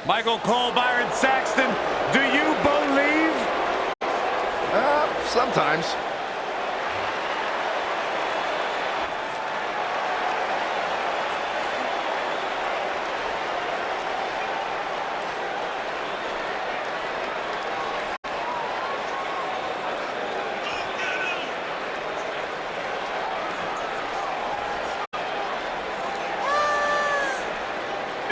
Michael Cole, Byron Saxton, do you believe? Sometimes.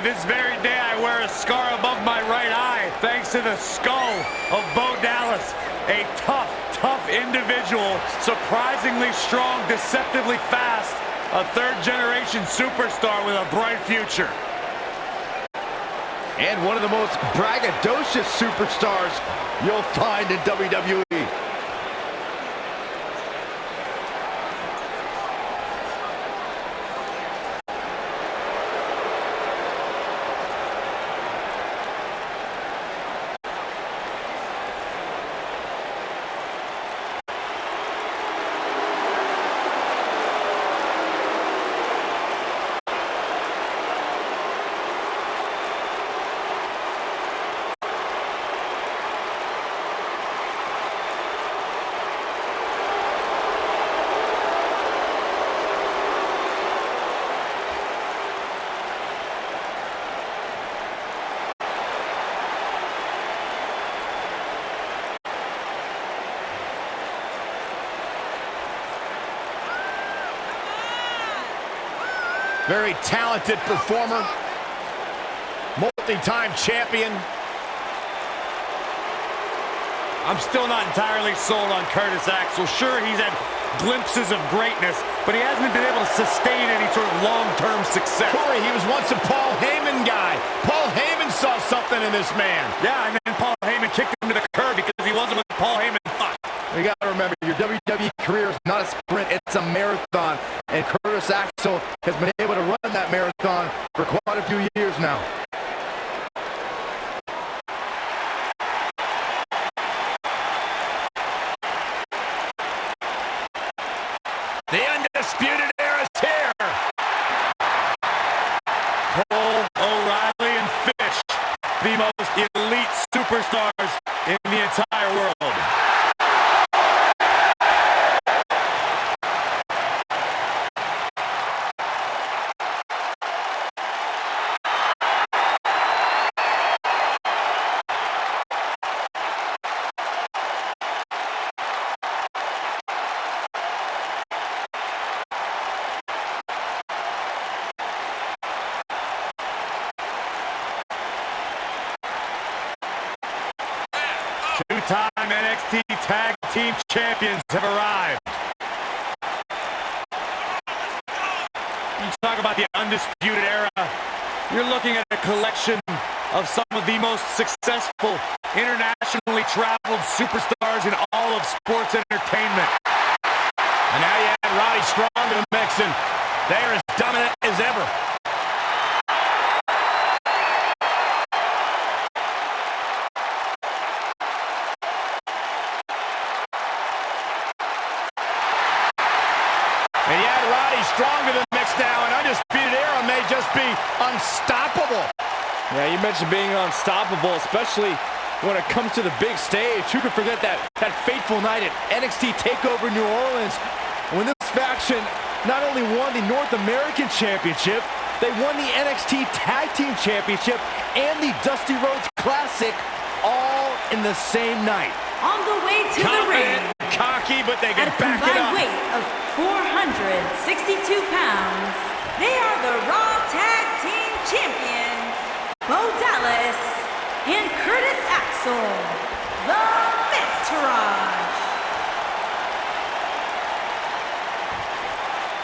This very day I wear a scar above my right eye thanks to the skull of Bo Dallas. A tough individual, surprisingly strong, deceptively fast, a third-generation superstar with a bright future. And one of the most braggadocious superstars you'll find in WWE. Very talented performer, multi-time champion. I'm still not entirely sold on Curtis Axel. Sure, he's had glimpses of greatness, but he hasn't been able to sustain any sort of long-term success. Corey, he was once a Paul Heyman guy. Paul Heyman saw something in this man. Yeah, and then Paul Heyman kicked him to the curb because he wasn't what Paul Heyman thought. You got to remember, your WWE career is not a sprint, it's a marathon. And Curtis Axel has been able to run that marathon for quite a few years now. The Undisputed Era is here. Cole, O'Reilly, and Fish, the most elite superstars in the entire world. Two-time NXT Tag Team Champions have arrived. You talk about the Undisputed Era, you're looking at a collection of some of the most successful, internationally traveled superstars in all of sports entertainment. And now you add Roddy Strong to the mix, and they're as dominant as ever. And you add Roddy Strong to the mix now, and Undisputed Era may just be unstoppable. Yeah, you mentioned being unstoppable, especially when it comes to the big stage. Who could forget that fateful night at NXT TakeOver New Orleans, when this faction not only won the North American Championship, they won the NXT Tag Team Championship and the Dusty Rhodes Classic all in the same night. On the way to the ring, Cocky, but they can at a back it combined up. weight of 462 pounds, they are the Raw Tag Team Champions, Bo Dallas and Curtis Axel, the miztor.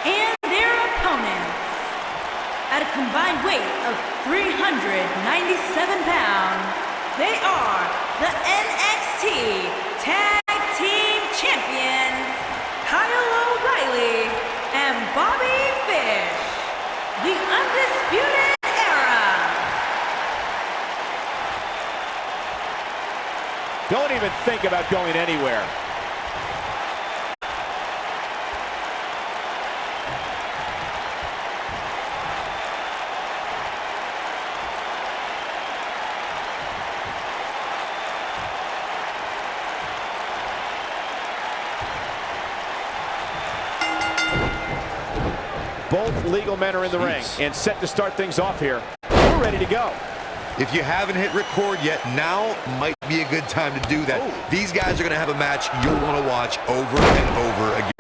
And their opponents, at a combined weight of 397 pounds, they are the NXT Tag Team Champions, Kyle O'Reilly and Bobby Fish, the Undisputed Era. Don't even think about going anywhere. Both legal men are in the ring and set to start things off here. We're ready to go. If you haven't hit record yet, now might be a good time to do that. Oh. These guys are going to have a match you'll want to watch over and over again.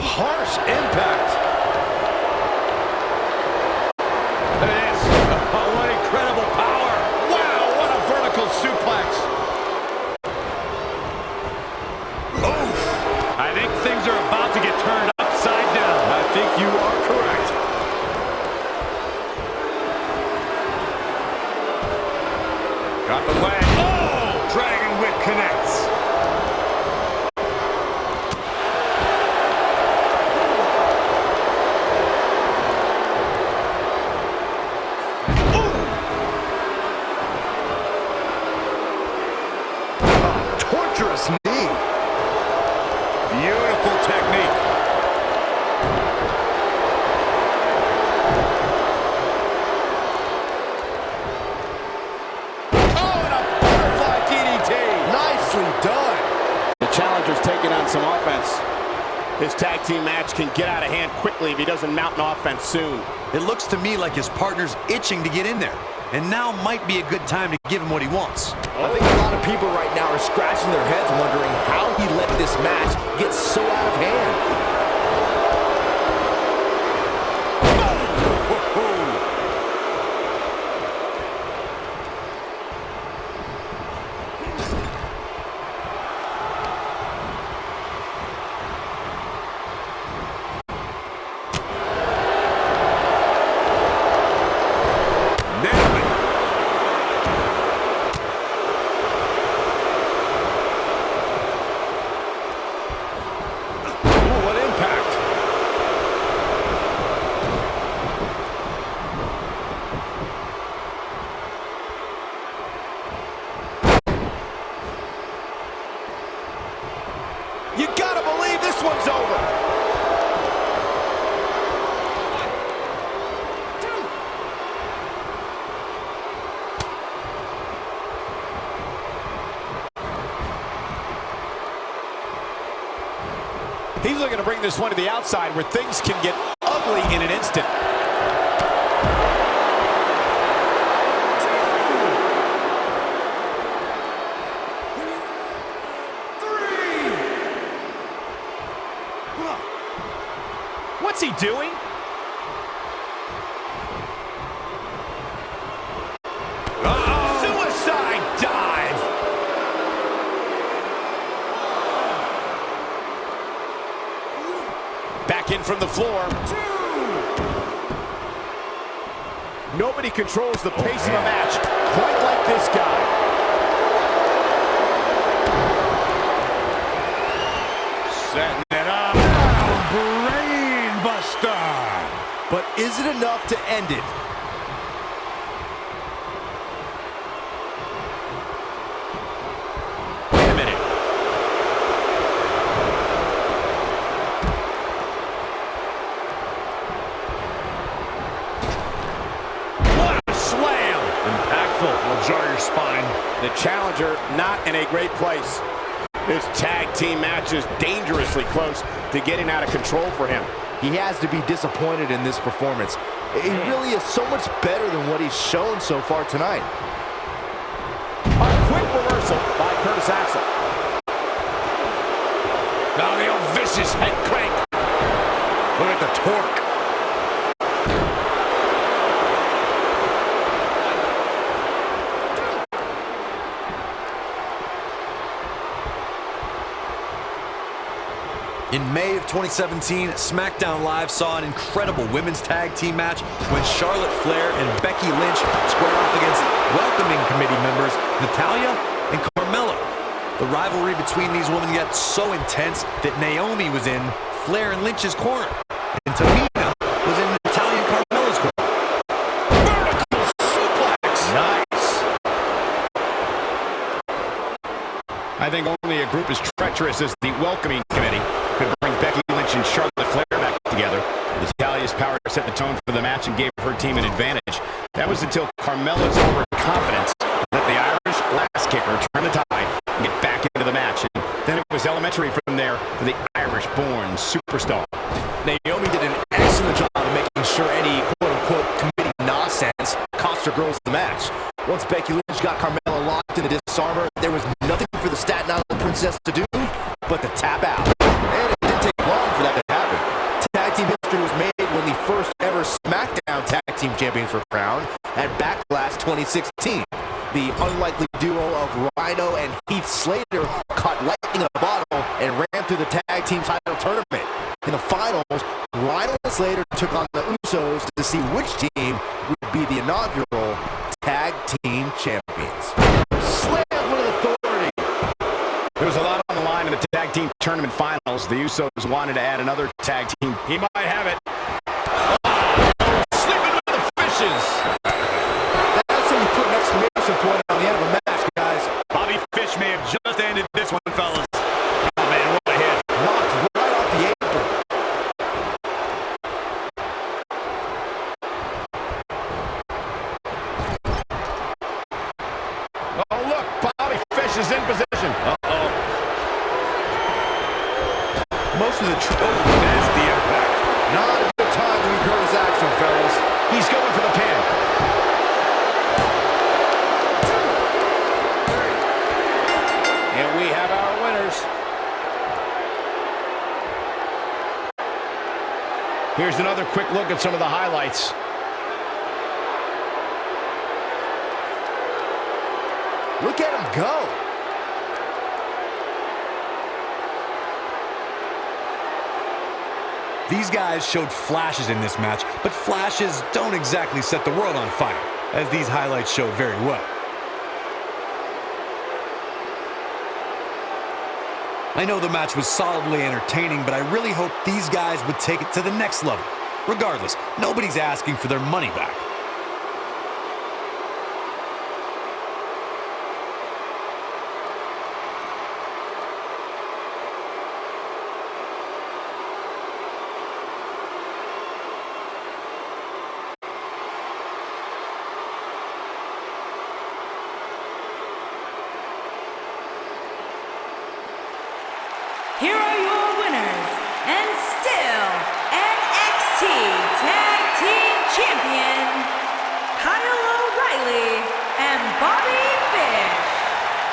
Harsh impact. There it is. Oh, what incredible power. Wow, what a vertical suplex. Oh, I think things are about to get turned upside down. I think you are correct. Got the leg. Oh, Dragon Whip connects. Torturous knee. Beautiful technique. Oh, and a butterfly DDT. Nicely done. The challenger's taking on some offense. This tag team match can get out of hand quickly if he doesn't mount an offense soon. It looks to me like his partner's itching to get in there. And now might be a good time to give him what he wants. I think a lot of people right now are scratching their heads wondering how he let this match get so out of hand. You gotta believe this one's over. He's looking to bring this one to the outside where things can get ugly in an instant. What's he doing? Suicide dive! Back in from the floor. Nobody controls the pace of a match quite like this guy. Setting it up. Brain buster. But is it enough to end it? Wait a minute. What a slam. Impactful. Will jar your spine. The challenger not in a great place. This tag team match is dangerously close to getting out of control for him. He has to be disappointed in this performance. He really is so much better than what he's shown so far tonight. A quick reversal by Curtis Axel. Now the old vicious head crank. Look at the torque. In May of 2017, SmackDown Live saw an incredible women's tag team match when Charlotte Flair and Becky Lynch squared off against welcoming committee members Natalya and Carmella. The rivalry between these women got so intense that Naomi was in Flair and Lynch's corner, and Tamina was in Natalya and Carmella's corner. Vertical suplex! Nice! I think only a group as treacherous as the welcoming committee could bring Becky Lynch and Charlotte Flair back together. Natalya's power set the tone for the match and gave her team an advantage. That was until Carmella's overconfidence let the Irish last kicker turn the tide and get back into the match. And then it was elementary from there for the Irish-born superstar. Naomi did an excellent job of making sure any quote-unquote committee nonsense cost her girls the match. Once Becky Lynch got Carmella locked in the disarmor, there was nothing for the Staten Island Princess to do but to tap out. And it didn't take long for that to happen. Tag team history was made when the first ever SmackDown Tag Team Champions were crowned at Backlash 2016. The unlikely duo of Rhino and Heath Slater caught lightning in a bottle and ran through the tag team title tournament. In the finals, Rhino and Slater took on the Usos to see which team would be the inaugural Tag Team Champions. Slam with authority. There was a lot on the line in the tag team tournament finals. The Usos wanted to add another tag team. He might have it. Sleeping with the fishes. That's how you put an exclamation point on the end of a match, guys. Bobby Fish may have just ended this one, fellas. Oh, man, what a hit. Knocked right off the apron. Oh, look, Bobby Fish is in position. Most of the nasty impact. Not a good time to incur this action, fellas. He's going for the pin. And we have our winners. Here's another quick look at some of the highlights. Look at him go. These guys showed flashes in this match, but flashes don't exactly set the world on fire, as these highlights show very well. I know the match was solidly entertaining, but I really hope these guys would take it to the next level. Regardless, nobody's asking for their money back. Here are your winners, and still NXT Tag Team Champions, Kyle O'Reilly and Bobby Fish,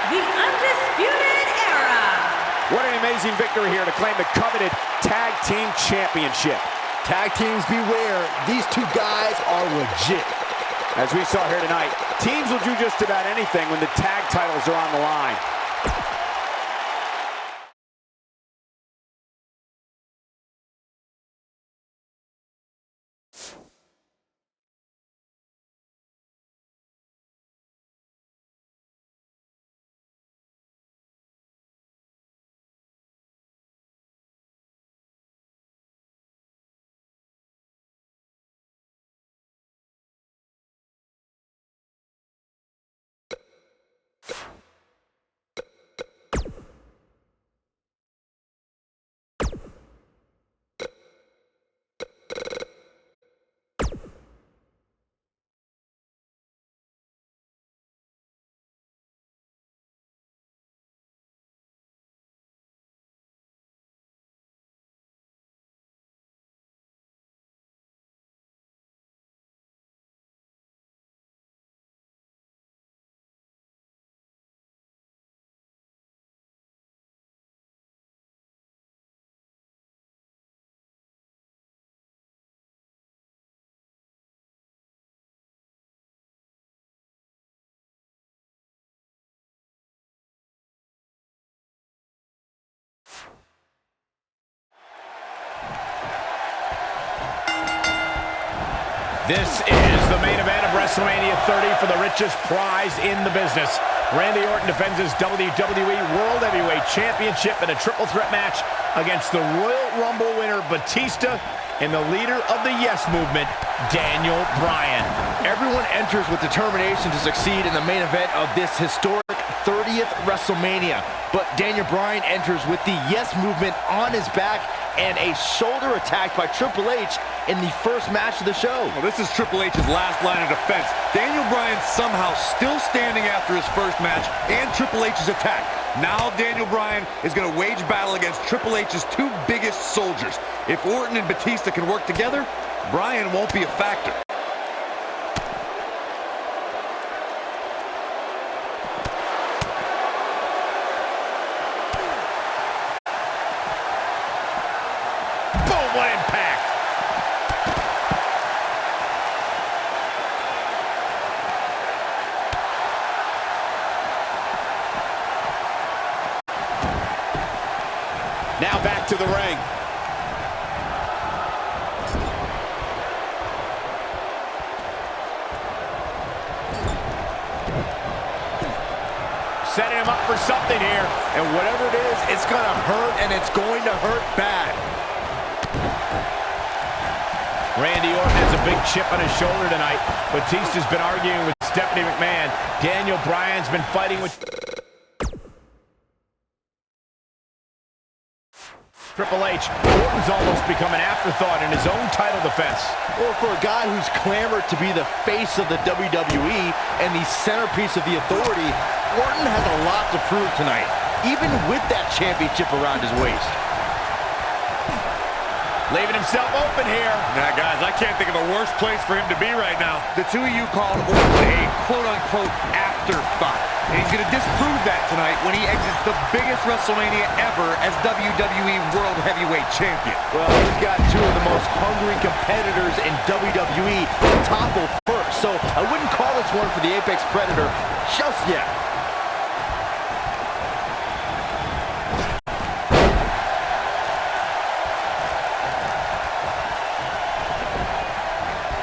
the Undisputed Era. What an amazing victory here to claim the coveted Tag Team Championship. Tag teams beware. These two guys are legit. As we saw here tonight, teams will do just about anything when the tag titles are on the line. This is the main event of WrestleMania 30 for the richest prize in the business. Randy Orton defends his WWE World Heavyweight Championship in a triple threat match against the Royal Rumble winner Batista and the leader of the Yes Movement, Daniel Bryan. Everyone enters with determination to succeed in the main event of this historic 30th WrestleMania. But Daniel Bryan enters with the Yes Movement on his back and a shoulder attack by Triple H in the first match of the show. Well, this is Triple H's last line of defense. Daniel Bryan somehow still standing after his first match and Triple H's attack. Now Daniel Bryan is going to wage battle against Triple H's two biggest soldiers. If Orton and Batista can work together, Bryan won't be a factor. Boom, what impact! Now back to the ring. Setting him up for something here. And whatever it is, it's going to hurt, and it's going to hurt bad. Randy Orton has a big chip on his shoulder tonight. Batista's been arguing with Stephanie McMahon. Daniel Bryan's been fighting with Triple H. Orton's almost become an afterthought in his own title defense. Well, for a guy who's clamored to be the face of the WWE and the centerpiece of the authority, Orton has a lot to prove tonight, even with that championship around his waist. Leaving himself open here. Now, guys, I can't think of a worse place for him to be right now. The two of you called Orton a quote-unquote afterthought. And he's going to disprove that tonight when he exits the biggest WrestleMania ever as WWE World Heavyweight Champion. Well, he's got two of the most hungry competitors in WWE to topple first, so I wouldn't call this one for the Apex Predator just yet.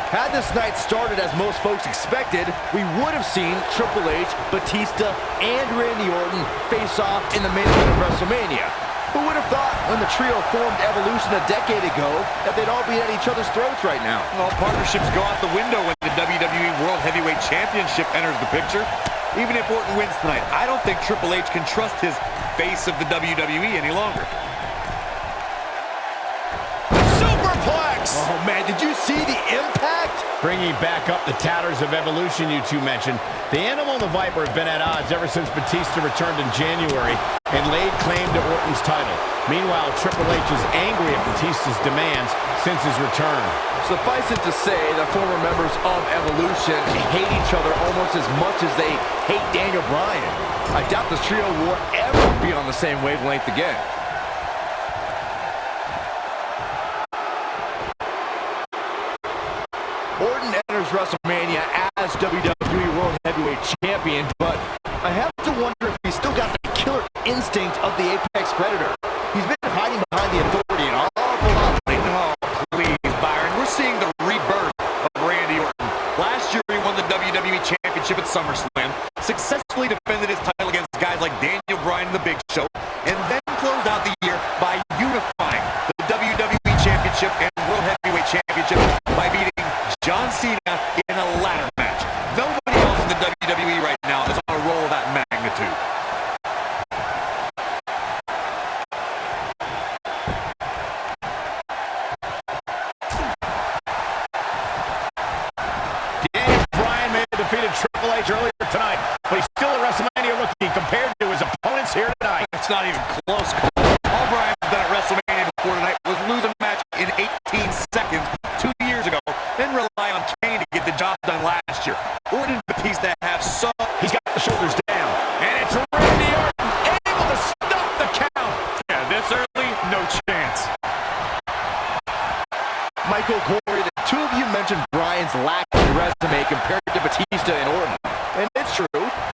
Had this night started as most folks expected, we would have seen Triple H, Batista, and Randy Orton face off in the main event of WrestleMania. Who would have thought when the trio formed Evolution a decade ago that they'd all be at each other's throats right now? Well, partnerships go out the window when the WWE World Heavyweight Championship enters the picture. Even if Orton wins tonight, I don't think Triple H can trust his face of the WWE any longer. Oh, man, did you see the impact? Bringing back up the tatters of Evolution you two mentioned, the Animal and the Viper have been at odds ever since Batista returned in January and laid claim to Orton's title. Meanwhile, Triple H is angry at Batista's demands since his return. Suffice it to say that former members of Evolution hate each other almost as much as they hate Daniel Bryan. I doubt this trio will ever be on the same wavelength again. Orton enters WrestleMania as WWE World Heavyweight Champion, but I have to wonder if he's still got the killer instinct of the Apex Predator. He's been hiding behind the authority an awful lot lately. Oh, please, Byron. We're seeing the rebirth of Randy Orton. Last year, he won the WWE Championship at SummerSlam, successfully defended his title against guys like Daniel Bryan and The Big Show, and then closed out the year by unifying the WWE Championship and World Heavyweight Championship by beating John Cena in a ladder match. Nobody else in the WWE right now is on a roll of that magnitude. Daniel Bryan may have defeated Triple H earlier tonight, but he's still a WrestleMania rookie compared to his opponents here tonight. It's not even close. All Bryan's done at WrestleMania before tonight was lose a match in 18 seconds 2 years ago, then rely on Kane to get the job done last year. Orton and Batista have so... He's got the shoulders down, and it's Randy Orton able to stop the count. Yeah, this early, no chance. Michael Corey, the two of you mentioned Bryan's lacking resume compared to Batista and Orton. And it's true.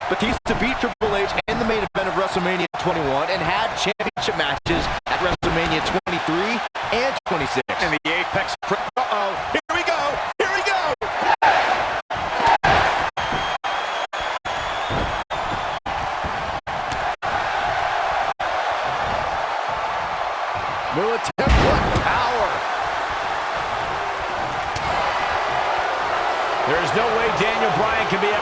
Batista beat Triple H in the main event of WrestleMania 21 and had championship matches at WrestleMania 23 and 26. And the Apex... Uh-oh. Here we go. Here we go.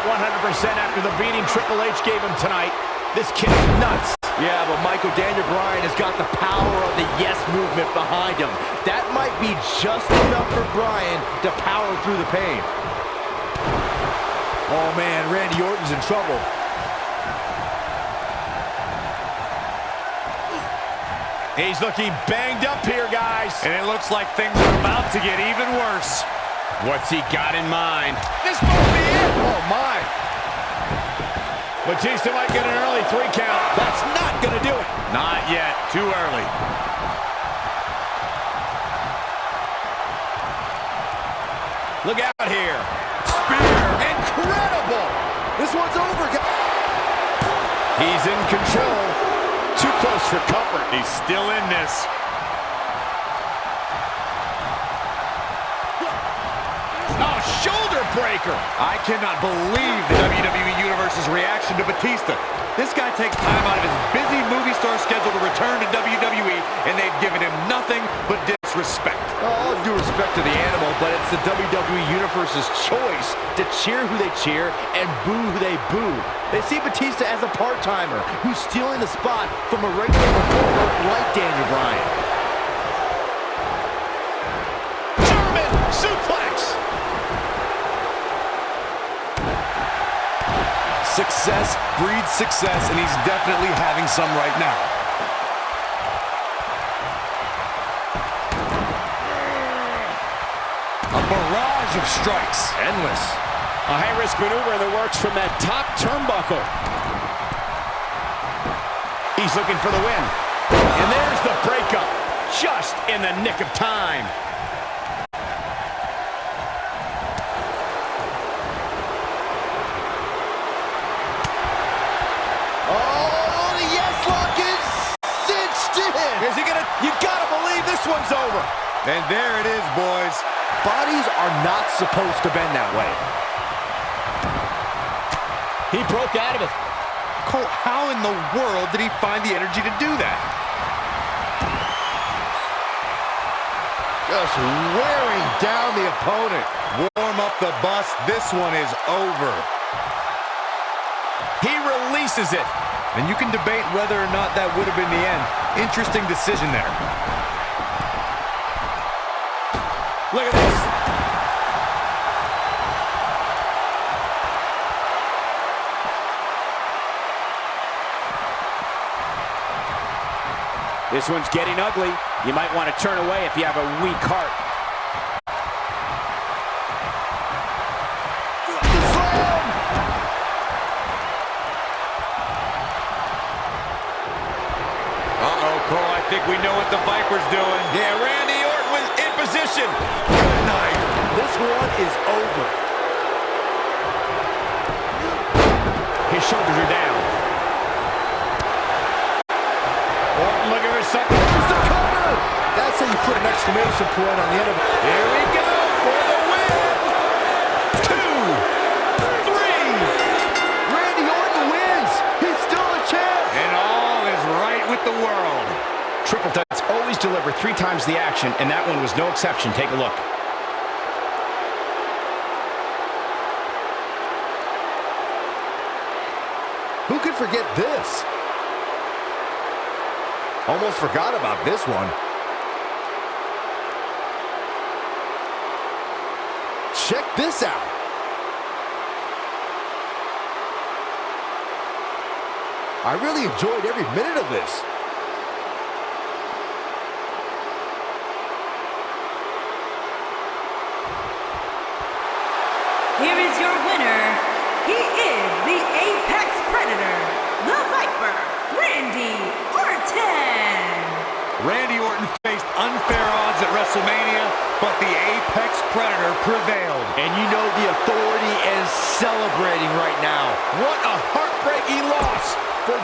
100% after the beating Triple H gave him tonight. This kid is nuts. Yeah, but Michael Daniel Bryan has got the power of the yes movement behind him. That might be just enough for Bryan to power through the pain. Oh man, Randy Orton's in trouble. He's looking banged up here, guys. And it looks like things are about to get even worse. What's he got in mind? This might be it. Oh my. Batista might get an early 3 count. That's not gonna do it. Not yet. Too early. Look out here. Spear. Incredible. This one's over, guys. He's in control. Too close for comfort. He's still in this. Oh, shoulder breaker. I cannot believe the WWE Universe's reaction to Batista. This guy takes time out of his busy movie star schedule to return to WWE, and they've given him nothing but disrespect. All due respect to the animal, but it's the WWE Universe's choice to cheer who they cheer and boo who they boo. They see Batista as a part-timer who's stealing the spot from a regular performer like Daniel Bryan. German suplex. Success breeds success, and he's definitely having some right now. A barrage of strikes. Endless. A high-risk maneuver in the works from that top turnbuckle. He's looking for the win. And there's the breakup, just in the nick of time. Oh, the yes lock is cinched in. Is he gonna? You gotta believe this one's over. And there it is, boys. Bodies are not supposed to bend that way. He broke out of it. Cole, how in the world did he find the energy to do that? Just wearing down the opponent. Warm up the bus. This one is over. He releases it. And you can debate whether or not that would have been the end. Interesting decision there. Look at this. This one's getting ugly. You might want to turn away if you have a weak heart. Uh-oh, Cole, I think we know what the Viper's doing. Yeah, Randy Orton was in position. Good night. This one is over. His shoulders are down. Orton looking for something. There's the cover. That's how you put an exclamation point on the end of it. Here we go for the win. 2, 3. Randy Orton wins. He's still a champ. And all is right with the world. Triple Threats always deliver 3 times the action, and that one was no exception. Take a look. Who could forget this? Almost forgot about this one. Check this out. I really enjoyed every minute of this. Here is your winner. He is the Apex Predator, the Viper, Randy Orton. Randy Orton faced unfair odds at WrestleMania, but the Apex Predator prevailed. And you know the authority is celebrating right now. What a heartbreaking loss for...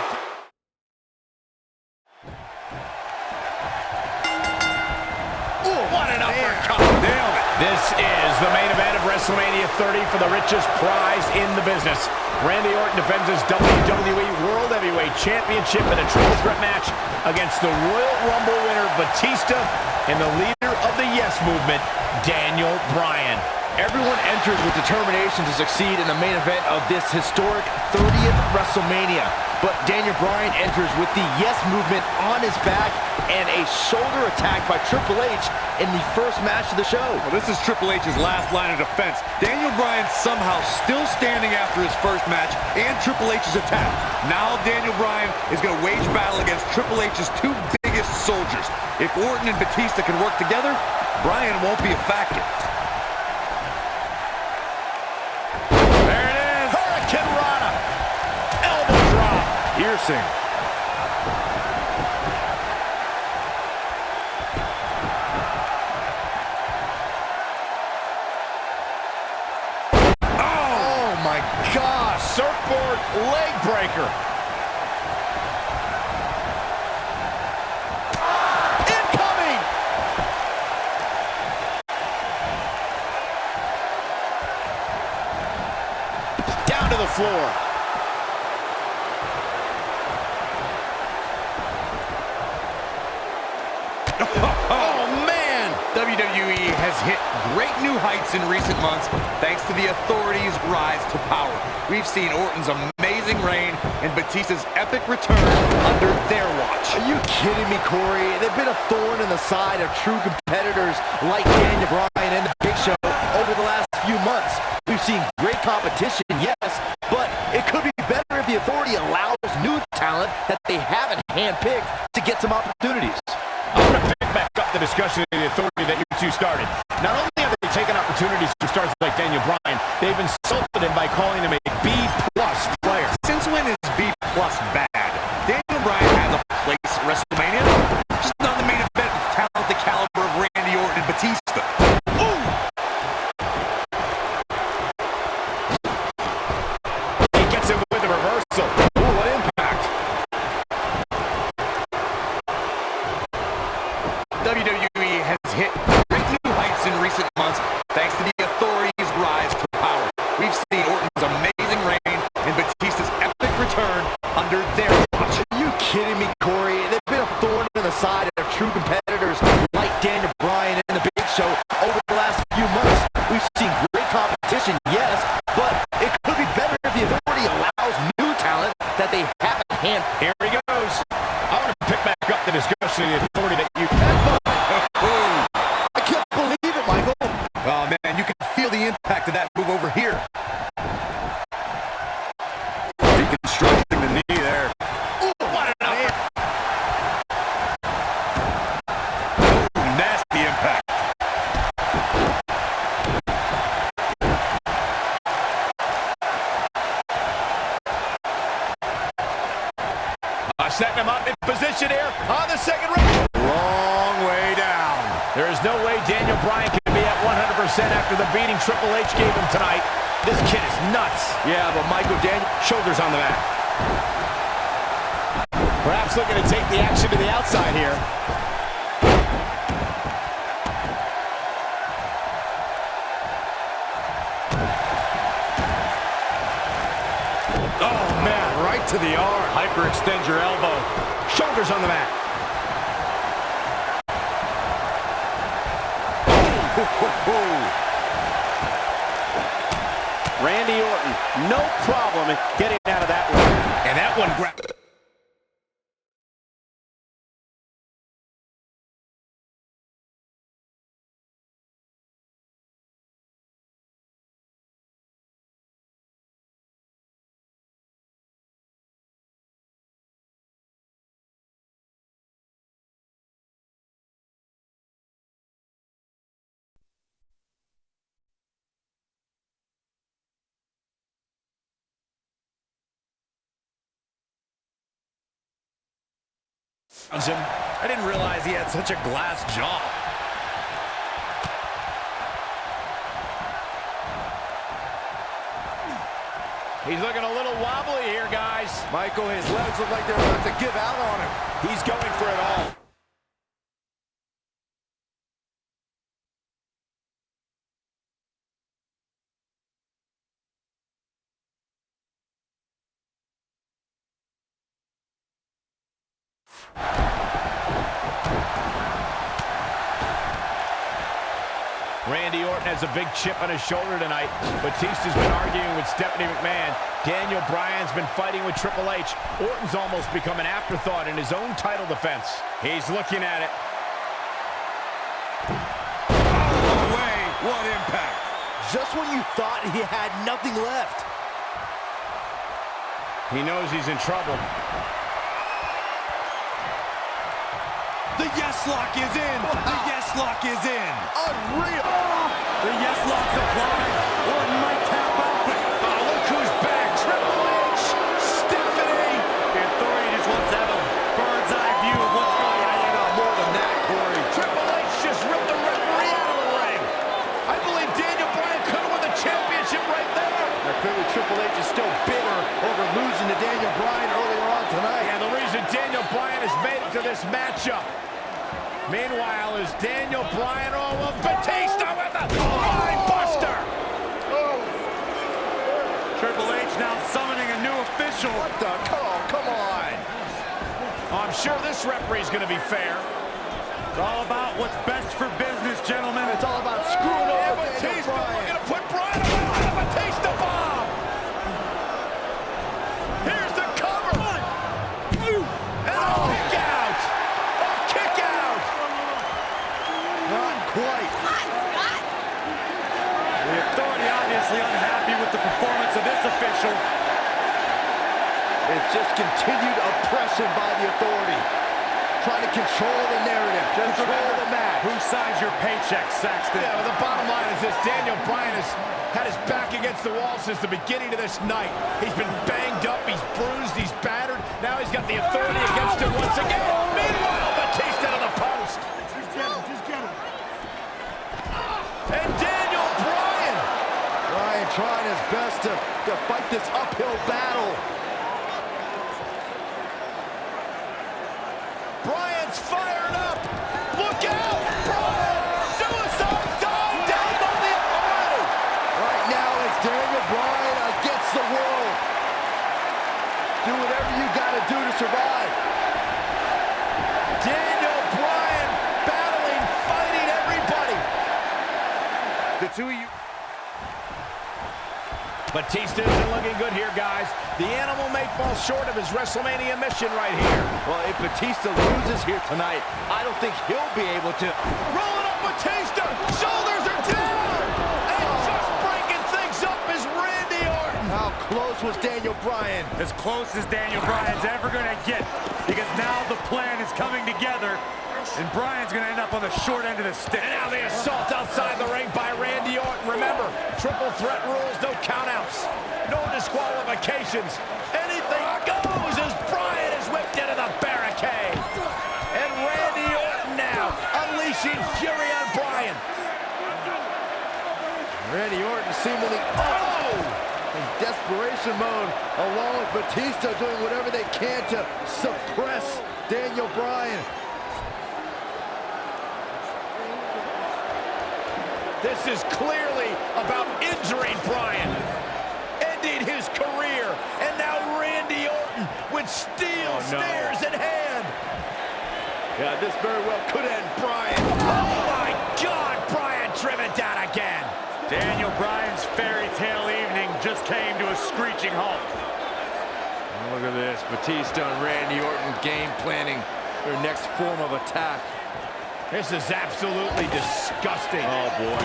What an uppercut. Nailed it. This is the main event of WrestleMania 30 for the richest prize in the business. Randy Orton defends his WWE World Heavyweight Championship in a triple threat match against the Royal Rumble winner Batista and the leader of the Yes Movement, Daniel Bryan. Everyone enters with determination to succeed in the main event of this historic 30th WrestleMania. But Daniel Bryan enters with the yes movement on his back and a shoulder attack by Triple H in the first match of the show. Well, this is Triple H's last line of defense. Daniel Bryan somehow still standing after his first match and Triple H's attack. Now Daniel Bryan is going to wage battle against Triple H's two biggest soldiers. If Orton and Batista can work together, Bryan won't be a factor. Piercing. Oh my gosh, surfboard leg breaker. Incoming! Down to the floor. Oh, man! WWE has hit great new heights in recent months thanks to the Authority's rise to power. We've seen Orton's amazing reign and Batista's epic return under their watch. Are you kidding me, Corey? They've been a thorn in the side of true competitors like Daniel Bryan and The Big Show over the last few months. We've seen great competition, yes, but it could be better if the Authority allows new talent that they haven't handpicked to get some opportunities. I'm going to pick back up the discussion of the Authority that you two started. Not only have they taken opportunities from stars like Daniel Bryan, they've insulted him by calling him a B-plus player. Since when is B-plus bad? Daniel Bryan has a place at WrestleMania, just not the main event with talent the caliber of Randy Orton and Batista. Ooh! He gets it with a reversal. Ooh, what impact. WWE has hit great new heights in recent months thanks to the Authority's rise to power. We've seen Orton's amazing reign and Batista's epic return under their watch. Are you kidding me, Corey? They've been a thorn in the side of true competitors like Daniel Bryan and The Big Show over the last few months. We've seen great competition, yes, but it could be better if the Authority allows new talent that they haven't handpicked. Here he goes. I want to pick back up the discussion of the Authority that you... I can't believe it, Michael. Oh, man, you can feel the impact of that move over here. Deconstructing the knee there. Ooh, what an upper. Nasty impact. Setting him up in position here on the second round. Long way down. There is no way Daniel Bryan can be at 100% after the beating Triple H gave him tonight. This kid is nuts. Yeah, but Michael, Daniel... Shoulders on the mat. Perhaps looking to take the action to the outside here. Oh, man, right to the arm. Hyperextend your elbow. Shoulders on the mat. Randy Orton, no problem getting out of that one. And that one grabbed. I didn't realize he had such a glass jaw. He's looking a little wobbly here, guys. Michael, his legs look like they're about to give out on him. He's going for it all. Randy Orton has a big chip on his shoulder tonight. Batista's been arguing with Stephanie McMahon. Daniel Bryan's been fighting with Triple H. Orton's almost become an afterthought in his own title defense. He's looking at it. Oh, way, what impact. Just when you thought he had nothing left. He knows he's in trouble. The yes lock is in. The yes lock is in. Unreal. The yes lock's applied. Orton might tap out, but look who's back. Triple H, Stephanie. The Authority just wants to have a bird's eye view of what's going on. More than that, Corey. Triple H just ripped the referee out of the ring. I believe Daniel Bryan could have won the championship right there. Now, clearly Triple H is still bitter over losing to Daniel Bryan earlier on tonight. And the reason Daniel Bryan has made it to this matchup. Meanwhile, is Daniel Bryan with Batista with a line buster. Triple H now summoning a new official. What the? Come on. I'm sure this referee's going to be fair. It's all about what's best for business, gentlemen. It's all about screwing over Daniel Batista Bryan. looking to put Bryan away with a Batista bomb. Here's the cover. And a kick out. A kick out. Not quite. The Authority obviously unhappy with the performance of this official. It's just continued oppression by the Authority. Trying to control the narrative, control the match. Who signs your paycheck, Saxton? Yeah, but the bottom line is this. Daniel Bryan has had his back against the wall since the beginning of this night. He's been banged up, he's bruised, he's battered. Now he's got the Authority against him once again. Meanwhile, Batista to the post. Just get him. And Daniel Bryan. Bryan trying his best to fight this uphill battle. Bryan's fired up. Look out. Bryan. Suicide dive down on the Authority. Right now it's Daniel Bryan against the world. Do whatever you gotta do to survive. Daniel Bryan battling, fighting everybody. The two of you. Batista isn't looking good here, guys. The Animal may fall short of his WrestleMania mission right here. Well, if Batista loses here tonight, I don't think he'll be able to. Rolling up Batista. Shoulders are down. And just breaking things up is Randy Orton. How close was Daniel Bryan? As close as Daniel Bryan's ever going to get, because now the plan is coming together, and Bryan's going to end up on the short end of the stick. And now the assault outside the ring by Randy Orton. Remember, triple threat rules, no countouts, no disqualifications. Anything goes as Bryan is whipped into the barricade. And Randy Orton now unleashing fury on Bryan. Randy Orton seemingly in desperation mode, along with Batista doing whatever they can to suppress Daniel Bryan. This is clearly about injuring Bryan, ending his career, and now Randy Orton with steel stairs in hand. Yeah, this very well could end Bryan. Oh my God, Bryan driven down again. Daniel Bryan's fairy tale evening just came to a screeching halt. Look at this, Batista and Randy Orton game planning their next form of attack. This is absolutely disgusting. Oh, boy.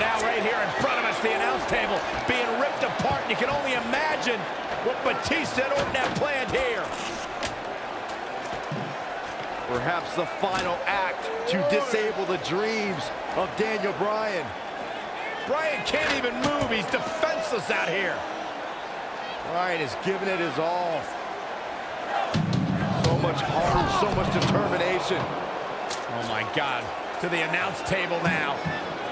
Now right here in front of us, the announce table being ripped apart. You can only imagine what Batista and Orton have planned here. Perhaps the final act to disable the dreams of Daniel Bryan. Bryan can't even move. He's defenseless out here. Bryan is giving it his all. So much heart, so much determination. Oh my God, to the announce table now.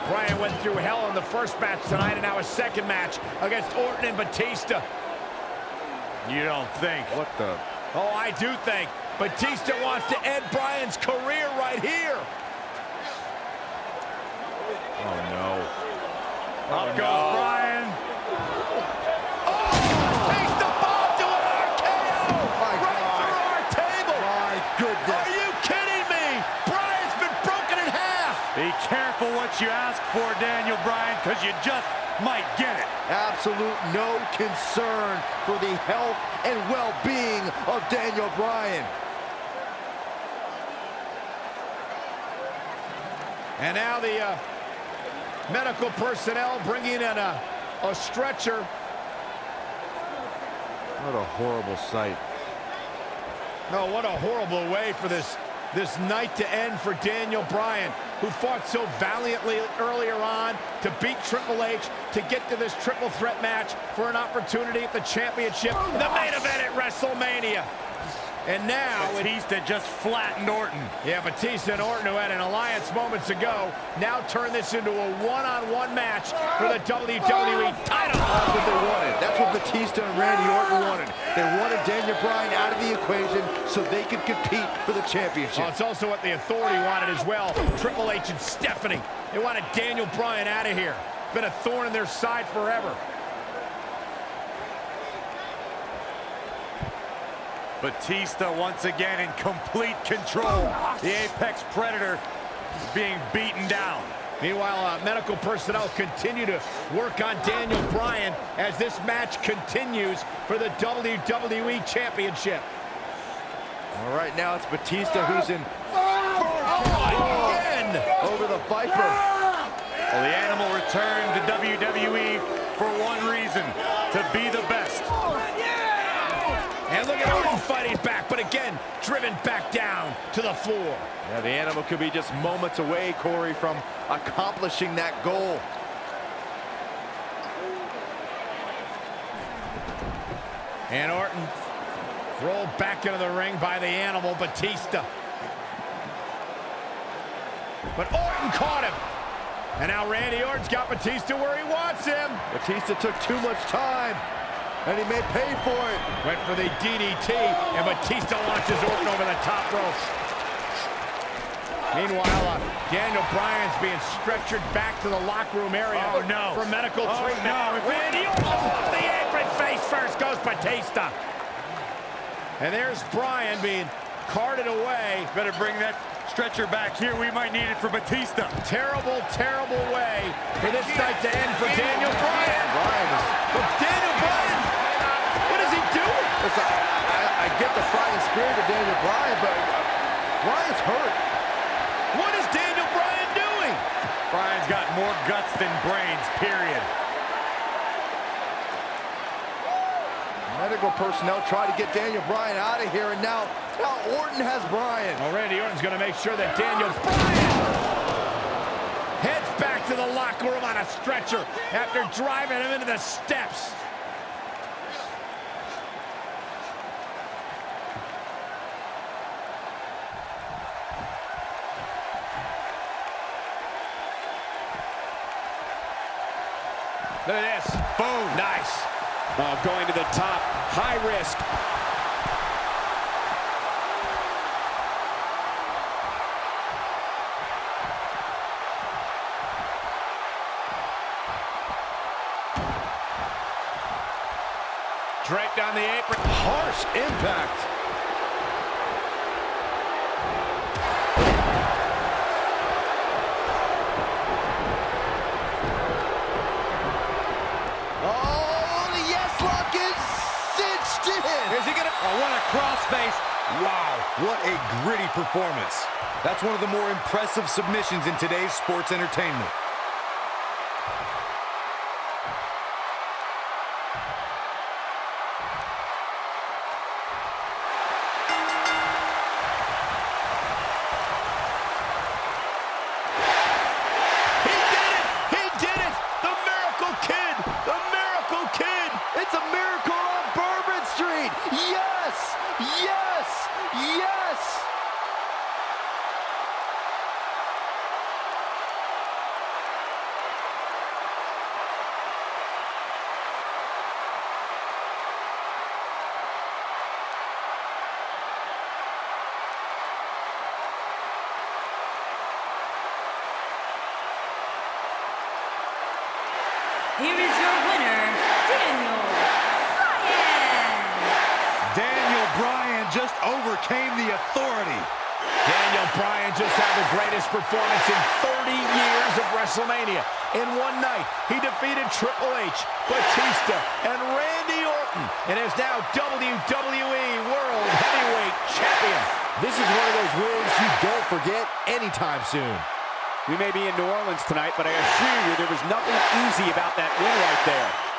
Bryan went through hell in the first match tonight, and now a second match against Orton and Batista. You don't think? What the? Oh, I do think. Batista wants to end Bryan's career right here. Oh, no. Up goes Bryan. Oh, Batista bomb to an RKO. My Right God. through our table. My goodness. Are you kidding me? Bryan's been broken in half. Be careful what you ask for, Dan. Bryan, because you just might get it. Absolute no concern for the health and well-being of Daniel Bryan. And now the medical personnel bringing in a stretcher. What a horrible sight. No, what a horrible way for this night to end for Daniel Bryan, who fought so valiantly earlier on to beat Triple H, to get to this triple threat match for an opportunity at the championship, the main event at WrestleMania. And now Batista just flattened Orton. Yeah, Batista and Orton, who had an alliance moments ago, now turn this into a one-on-one match for the WWE title. That's what they wanted. That's what Batista and Randy Orton wanted. They wanted Daniel Bryan out of the equation so they could compete for the championship. Oh, it's also what the Authority wanted as well. Triple H and Stephanie. They wanted Daniel Bryan out of here. Been a thorn in their side forever. Batista once again in complete control. The Apex Predator is being beaten down. Meanwhile, medical personnel continue to work on Daniel Bryan as this match continues for the WWE Championship. All right, now it's Batista who's in Again! over the Viper. Well, the Animal returned to WWE for one reason, to be the best. And look at Orton fighting back, but again, driven back down to the floor. Yeah, the Animal could be just moments away, Corey, from accomplishing that goal. And Orton rolled back into the ring by the Animal, Batista. But Orton caught him. And now Randy Orton's got Batista where he wants him. Batista took too much time, and he may pay for it. Went for the DDT, and Batista launches Orton over the top rope. Meanwhile, Daniel Bryan's being stretchered back to the locker room area for medical treatment. No. Randy Orton off the apron, face first goes Batista. And there's Bryan being carted away. Better bring that stretcher back here. We might need it for Batista. Terrible, terrible way for this night to end for Daniel Bryan. But Daniel Bryan, what is he doing? Listen, I get the fighting spirit of Daniel Bryan, but Bryan's hurt. What is Daniel Bryan doing? Bryan's got more guts than brains, period. Medical personnel try to get Daniel Bryan out of here, and now Orton has Bryan. Well, Randy Orton's going to make sure that Daniel Bryan heads back to the locker room on a stretcher after driving him into the steps. Look at this. Boom. Nice. Oh, going to the top. High risk. Draped on the apron. Harsh impact. Is he gonna? Oh, what a crossface. Wow, what a gritty performance. That's one of the more impressive submissions in today's sports entertainment. He did it! The Miracle Kid! The Miracle Kid! It's a miracle on Bourbon Street. Yes! Yes! Yes! Here is your winner, Daniel Bryan. Daniel Bryan just overcame the Authority. Daniel Bryan just had the greatest performance in 30 years of WrestleMania. In one night, he defeated Triple H, Batista, and Randy Orton, and is now WWE World Heavyweight Champion. This is one of those wins you don't forget anytime soon. We may be in New Orleans tonight, but I assure you there was nothing easy about that win right there.